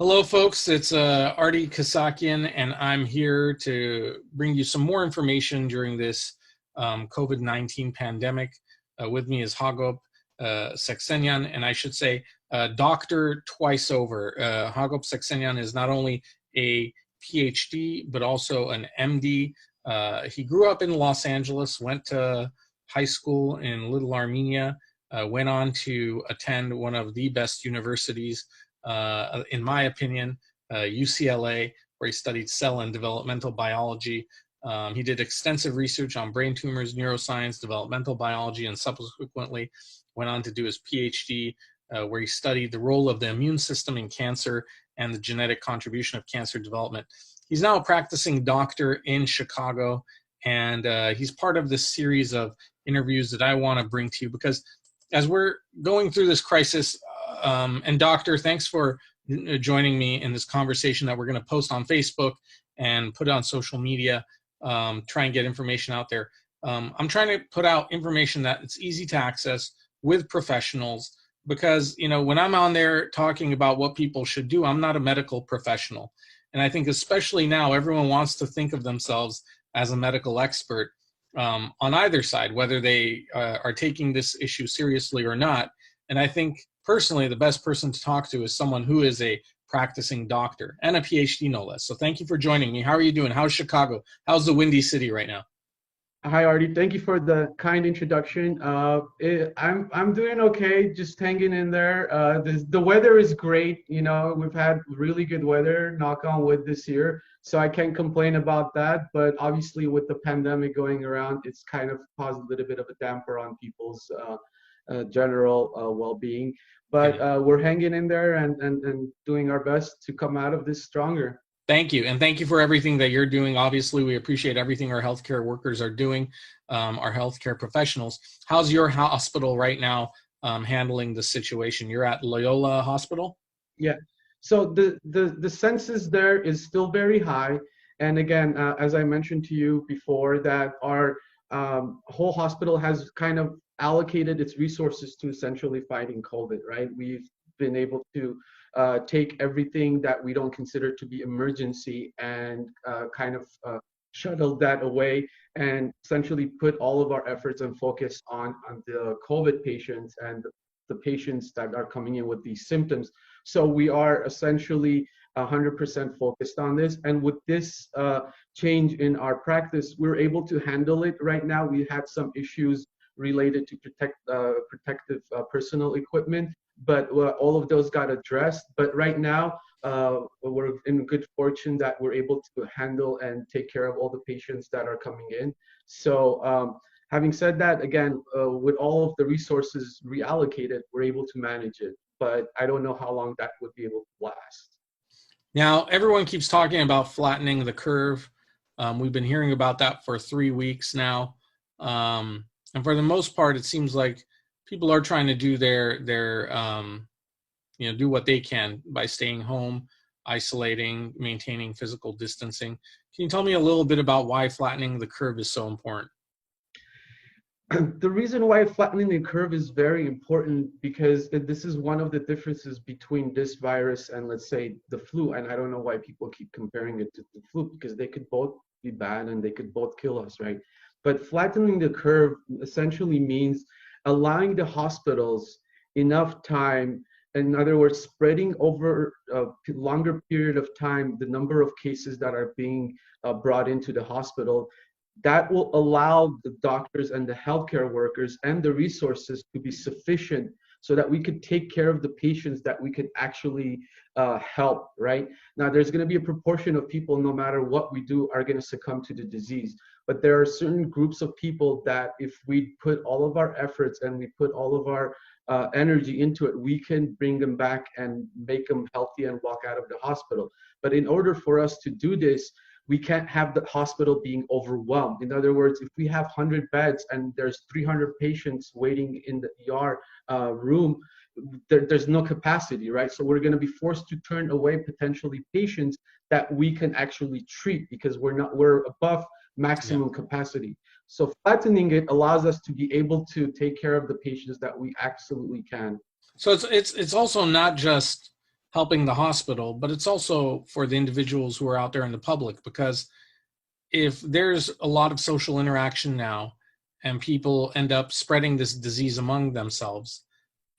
Hello, folks. It's Ardy Kassakhian, and I'm here to bring you some more information during this COVID-19 pandemic. With me is Akop, Seksenyan, and I should say doctor twice over. Akop Seksenyan is not only a PhD, but also an MD. He grew up in Los Angeles, went to high school in Little Armenia, went on to attend one of the best universities in my opinion, UCLA, where he studied cell and developmental biology. He did extensive research on brain tumors, neuroscience, developmental biology, and subsequently went on to do his PhD, where he studied the role of the immune system in cancer and the genetic contribution of cancer development. He's now a practicing doctor in Chicago, and he's part of this series of interviews that I want to bring to you because as we're going through this crisis, and doctor, thanks for joining me in this conversation that we're going to post on Facebook and put on social media, try and get information out there. I'm trying to put out information that it's easy to access with professionals because, you know, when I'm on there talking about what people should do, I'm not a medical professional. And I think especially now, everyone wants to think of themselves as a medical expert on either side, whether they are taking this issue seriously or not. And I think personally, the best person to talk to is someone who is a practicing doctor and a PhD, no less. So thank you for joining me. How are you doing? How's Chicago? How's the Windy City right now? Hi, Ardy. Thank you for the kind introduction. I'm doing okay, just hanging in there. The weather is great. You know, we've had really good weather, knock on wood, this year, so I can't complain about that. But obviously, with the pandemic going around, it's kind of caused a little bit of a damper on people's general well-being. But Yeah. we're hanging in there and doing our best to come out of this stronger. Thank you. And thank you for everything that you're doing. Obviously, we appreciate everything our healthcare workers are doing, our healthcare professionals. How's your hospital right now handling the situation? You're at Loyola Hospital? Yeah. So the census there is still very high. And again, as I mentioned to you before, that our whole hospital has kind of allocated its resources to essentially fighting COVID, right? We've been able to take everything that we don't consider to be emergency and kind of shuttle that away and essentially put all of our efforts and focus on the COVID patients and the patients that are coming in with these symptoms. So we are essentially 100% focused on this. And with this change in our practice, we're able to handle it right now. We had some issues related to protective personal equipment, but all of those got addressed. But right now, we're in good fortune that we're able to handle and take care of all the patients that are coming in. So having said that, again, with all of the resources reallocated, we're able to manage it. But I don't know how long that would be able to last. Now, everyone keeps talking about flattening the curve. We've been hearing about that for 3 weeks now. And for the most part, it seems like people are trying to do do what they can by staying home, isolating, maintaining physical distancing. Can you tell me a little bit about why flattening the curve is so important? The reason why flattening the curve is very important because this is one of the differences between this virus and, let's say, the flu. And I don't know why people keep comparing it to the flu, because they could both be bad and they could both kill us, right? But flattening the curve essentially means allowing the hospitals enough time, in other words, spreading over a longer period of time the number of cases that are being brought into the hospital. That will allow the doctors and the healthcare workers and the resources to be sufficient so that we could take care of the patients that we could actually help, right? Now, there's going to be a proportion of people, no matter what we do, are going to succumb to the disease. But there are certain groups of people that if we put all of our efforts and we put all of our energy into it, we can bring them back and make them healthy and walk out of the hospital. But in order for us to do this, we can't have the hospital being overwhelmed. In other words, if we have 100 beds and there's 300 patients waiting in the ER room, there's no capacity, right? So we're going to be forced to turn away potentially patients that we can actually treat because we're above maximum capacity. So flattening it allows us to be able to take care of the patients that we absolutely can. So it's also not just helping the hospital, but it's also for the individuals who are out there in the public, because if there's a lot of social interaction now and people end up spreading this disease among themselves,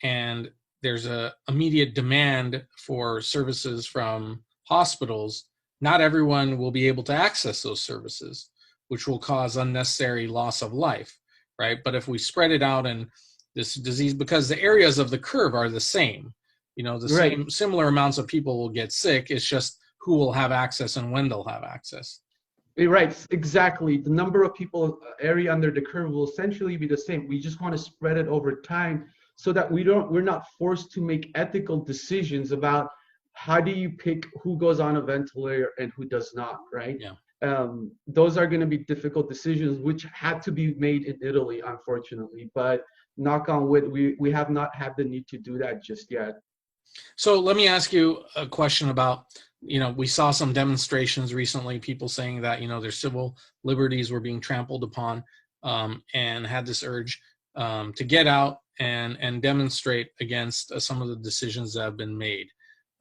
and there's a immediate demand for services from hospitals, not everyone will be able to access those services, which will cause unnecessary loss of life, right? But if we spread it out in this disease, because the areas of the curve are the same, the Right. same similar amounts of people will get sick. It's just who will have access and when they'll have access. Right, exactly. The number of people area under the curve will essentially be the same. We just want to spread it over time so that we're not forced to make ethical decisions about how do you pick who goes on a ventilator and who does not, right? Yeah. Those are going to be difficult decisions which had to be made in Italy, unfortunately. But knock on wood, we have not had the need to do that just yet. So let me ask you a question about, we saw some demonstrations recently, people saying that, their civil liberties were being trampled upon, and had this urge to get out and demonstrate against some of the decisions that have been made.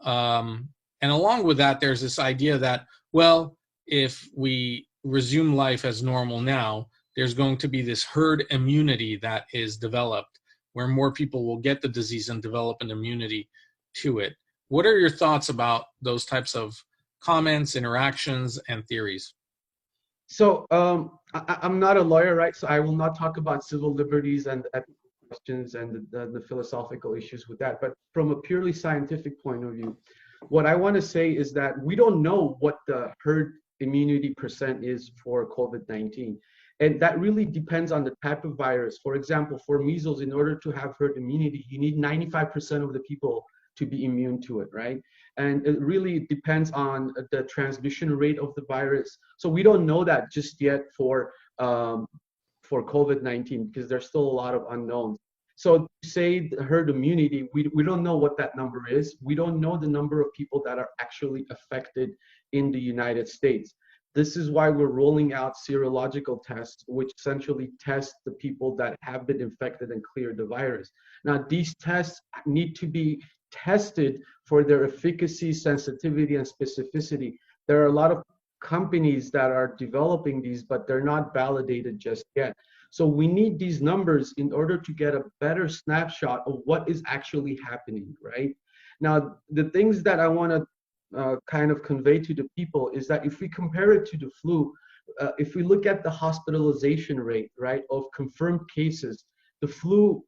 And along with that, there's this idea that, well, if we resume life as normal now, there's going to be this herd immunity that is developed where more people will get the disease and develop an immunity to it. What are your thoughts about those types of comments, interactions, and theories? So I'm not a lawyer, right? So I will not talk about civil liberties and ethical questions and the philosophical issues with that. But from a purely scientific point of view, what I want to say is that we don't know what the herd immunity percent is for COVID-19. And that really depends on the type of virus. For example, for measles, in order to have herd immunity, you need 95% of the people to be immune to it, right? And it really depends on the transmission rate of the virus. So we don't know that just yet for COVID-19 because there's still a lot of unknowns. So to say the herd immunity, we don't know what that number is. We don't know the number of people that are actually affected in the United States. This is why we're rolling out serological tests, which essentially test the people that have been infected and cleared the virus. Now, these tests need to be tested for their efficacy, sensitivity, and specificity. There are a lot of companies that are developing these, but they're not validated just yet. So we need these numbers in order to get a better snapshot of what is actually happening, right? Now, the things that I want to kind of convey to the people is that if we compare it to the flu, if we look at the hospitalization rate, right, of confirmed cases, the flu,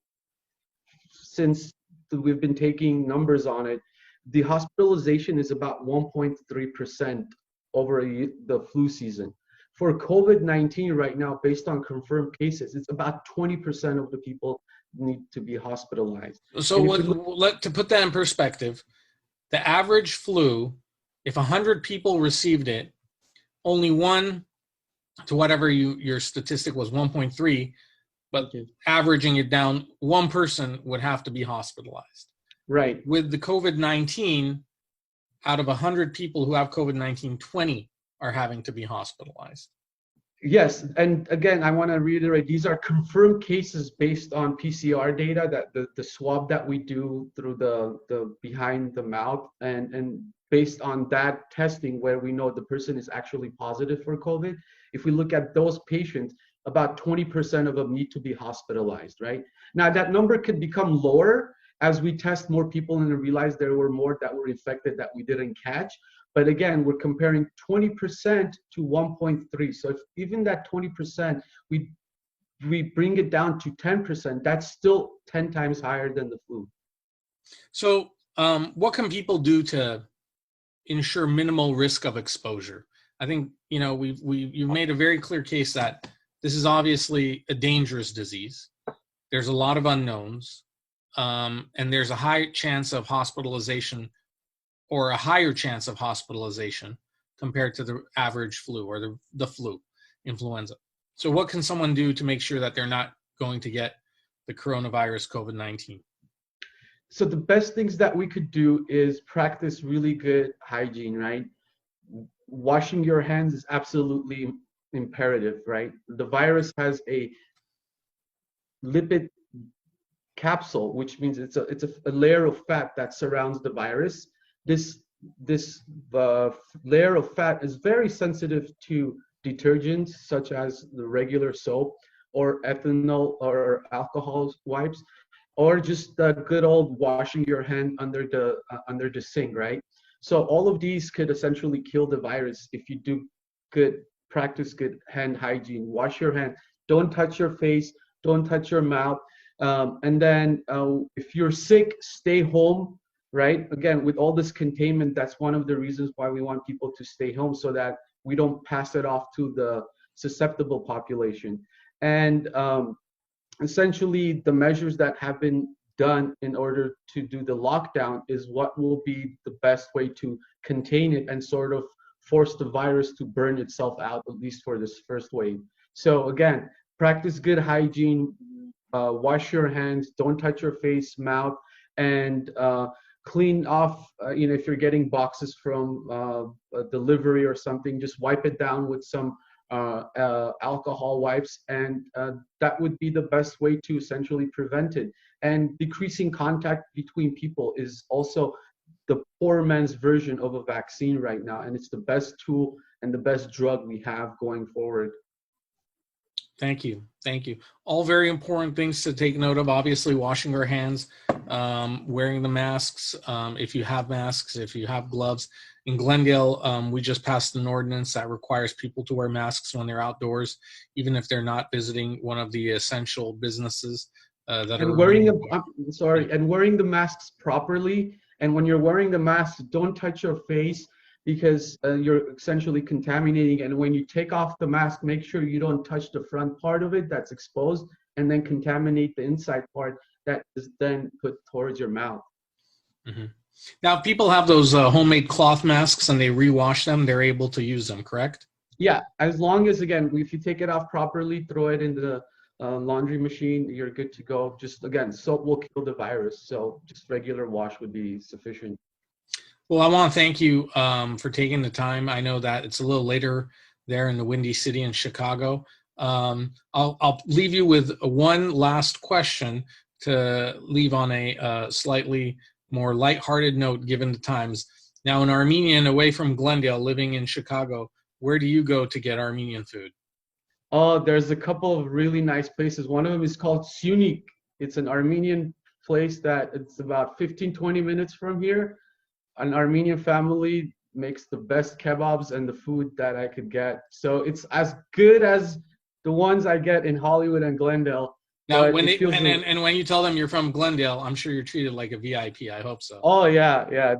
since we've been taking numbers on it, the hospitalization is about 1.3% over the flu season. For COVID-19 right now, based on confirmed cases, it's about 20% of the people need to be hospitalized. So to put that in perspective, the average flu, if 100 people received it, only one to whatever your statistic was, 1.3, but averaging it down, one person would have to be hospitalized. Right. With the COVID-19, out of 100 people who have COVID-19, 20 are having to be hospitalized. Yes, and again, I want to reiterate, these are confirmed cases based on PCR data, that the swab that we do through the behind the mouth, and based on that testing where we know the person is actually positive for COVID. If we look at those patients, about 20% of them need to be hospitalized, right? Now that number could become lower as we test more people and realize there were more that were infected that we didn't catch. But again, we're comparing 20% to 1.3. So if even that 20%, we bring it down to 10%, that's still 10 times higher than the flu. So what can people do to ensure minimal risk of exposure? I think, you've made a very clear case that this is obviously a dangerous disease. There's a lot of unknowns, and there's a high chance of hospitalization, or a higher chance of hospitalization compared to the average flu or the flu, influenza. So what can someone do to make sure that they're not going to get the coronavirus COVID-19? So the best things that we could do is practice really good hygiene, right? Washing your hands is absolutely imperative, right? The virus has a lipid capsule, which means it's a layer of fat that surrounds the virus. this layer of fat is very sensitive to detergents such as the regular soap or ethanol or alcohol wipes, or just the good old washing your hand under the sink, right? So all of these could essentially kill the virus if you do good practice good hand hygiene. Wash your hand. Don't touch your face. Don't touch your mouth. And then if you're sick, stay home, right? Again, with all this containment, that's one of the reasons why we want people to stay home so that we don't pass it off to the susceptible population. And essentially, the measures that have been done in order to do the lockdown is what will be the best way to contain it and sort of force the virus to burn itself out, at least for this first wave. So again, practice good hygiene, wash your hands, don't touch your face, mouth, and clean off, if you're getting boxes from a delivery or something, just wipe it down with some alcohol wipes, and that would be the best way to essentially prevent it. And decreasing contact between people is also the poor man's version of a vaccine right now, and it's the best tool and the best drug we have going forward. Thank you. Thank you. All very important things to take note of. Obviously, washing our hands, wearing the masks, if you have masks, if you have gloves. In Glendale, we just passed an ordinance that requires people to wear masks when they're outdoors, even if they're not visiting one of the essential businesses and wearing the masks properly. And when you're wearing the mask, don't touch your face, because you're essentially contaminating. And when you take off the mask, make sure you don't touch the front part of it that's exposed, and then contaminate the inside part that is then put towards your mouth. Mm-hmm. Now, people have those homemade cloth masks and they rewash them, they're able to use them, correct? Yeah, as long as, again, if you take it off properly, throw it into the laundry machine, you're good to go. Just, again, soap will kill the virus, so just regular wash would be sufficient. Well, I want to thank you for taking the time. I know that it's a little later there in the Windy City in Chicago. I'll leave you with one last question to leave on a slightly more lighthearted note given the times. Now, an Armenian away from Glendale living in Chicago, where do you go to get Armenian food? Oh, there's a couple of really nice places. One of them is called Sunik. It's an Armenian place that it's about 15-20 minutes from here. An Armenian family makes the best kebabs and the food that I could get. So it's as good as the ones I get in Hollywood and Glendale. Now, when you tell them you're from Glendale, I'm sure you're treated like a VIP. I hope so. Oh yeah.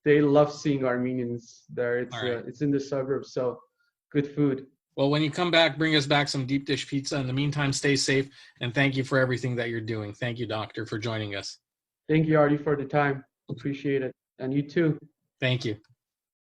They love seeing Armenians there. It's in the suburbs, so good food. Well, when you come back, bring us back some deep dish pizza. In the meantime, stay safe, and thank you for everything that you're doing. Thank you, Doctor, for joining us. Thank you, Ardy, for the time. Appreciate it. And you too. Thank you.